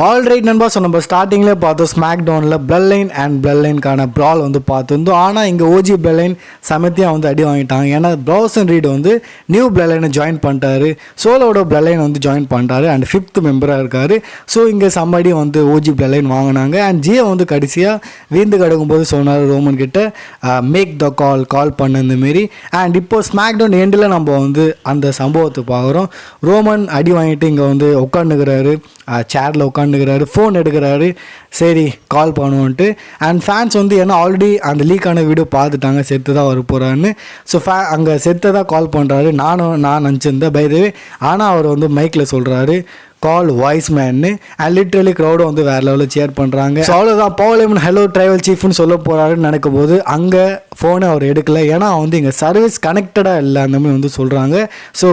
Alright நண்பா. So நம்ம ஸ்டார்டிங்லேயே பார்த்தோம் ஸ்மாக் டவுனில் பிளட் லைன் அண்ட் பிளட் லைனுக்கான ப்ரால் வந்து பார்த்துருந்தோம். ஆனால் இங்கே ஓஜி பிளட் லைன் சமத்தியாக வந்து அடி வாங்கிட்டாங்க. ஏன்னா ப்ரௌசன் ரீட் வந்து நியூ பிளட் லைனை ஜாயின் பண்ணிட்டாரு, சோலோட பிளட் லைன் வந்து ஜாயின் பண்ணிட்டாரு அண்ட் 5th மெம்பராக இருக்கார். ஸோ இங்கே சம்மடி வந்து ஓஜி பிளட் லைன் வாங்கினாங்க. அண்ட் ஜியை வந்து கடைசியாக வீந்து கிடக்கும்போது சொன்னார் ரோமன் கிட்ட மேக் த கால் பண்ண இந்தமாரி. அண்ட் இப்போது ஸ்மாக் டவுன் எண்டில் நம்ம வந்து அந்த சம்பவத்தை பார்க்குறோம். ரோமன் அடி வாங்கிட்டு இங்கே வந்து உட்காந்துக்கிறாரு, சேரில் உட்காந்துக்கிறாரு, ஃபோன் எடுக்கிறாரு, சரி கால் பண்ணுவோன்ட்டு. அண்ட் ஃபேன்ஸ் வந்து ஏன்னா ஆல்ரெடி அந்த லீக்கான வீடியோ பார்த்துட்டாங்க செத்து தான் வர போகிறான்னு. ஸோ அங்கே செத்து தான் கால் பண்ணுறாரு. நான் நினச்சிருந்தேன் பைதவே. ஆனால் அவர் வந்து மைக்கில் சொல்கிறாரு கால் வாய்ஸ் மேன்னு. அண்ட் லிட்ரலி க்ரௌடும் வந்து வேறு லெவலில் சேர் பண்ணுறாங்க. ஸோ அவ்வளோதான், பால் ஹேமன் ஹலோ ட்ரைவல் சீஃப்னு சொல்ல போகிறாருன்னு நினைக்கும் போது அங்கே ஃபோனை அவர் எடுக்கலை. ஏன்னா வந்து இங்கே சர்வீஸ் கனெக்டடாக இல்லை அந்த மாதிரி வந்து சொல்கிறாங்க. ஸோ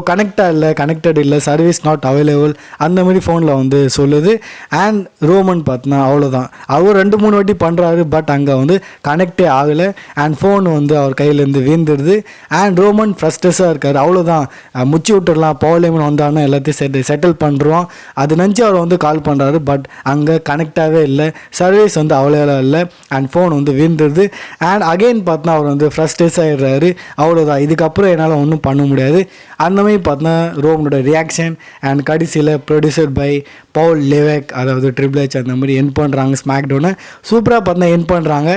கனெக்டட் இல்லை, சர்வீஸ் நாட் அவைலபிள் அந்த மாதிரி ஃபோனில் வந்து சொல்லுது. அண்ட் ரோமன் பார்த்தினா அவ்வளோதான், அவர் 2-3 வாட்டி பண்ணுறாரு, பட் அங்கே வந்து கனெக்டே ஆகலை. அண்ட் ஃபோன் வந்து அவர் கையிலேருந்து வீந்துடுது. அண்ட் ரோமன் ஃப்ரஸ்ட்ரஸாக இருக்கார். அவ்வளோதான், முச்சி விட்டுடலாம், பால் ஹேமன் வந்தாங்கன்னா எல்லாத்தையும் செட்டில் பண்ணுறோம் அது நினச்சி அவர் வந்து கால் பண்ணுறாரு. பட் அங்கே கனெக்டாகவே இல்லை, சர்வீஸ் வந்து அவ்வளோ இல்லை. அண்ட் ஃபோன் வந்து வீழ்ந்துருது. அண்ட் அகெயின் பார்த்தா அவர் வந்து ஃப்ரஸ்ட்ரேஸ் ஆகிடுறாரு. அவ்வளோதான், இதுக்கப்புறம் என்னால் ஒன்றும் பண்ண முடியாது அந்த மாதிரி பார்த்தா ரோமனோட ரியாக்ஷன். அண்ட் கடைசியில் ப்ரொடியூசர் பை பவுல் லெவேக், அதாவது ட்ரிபிள் எச் அந்த மாதிரி என் பண்ணுறாங்க. ஸ்மாக் டவுனை சூப்பராக பார்த்தா என் பண்ணுறாங்க.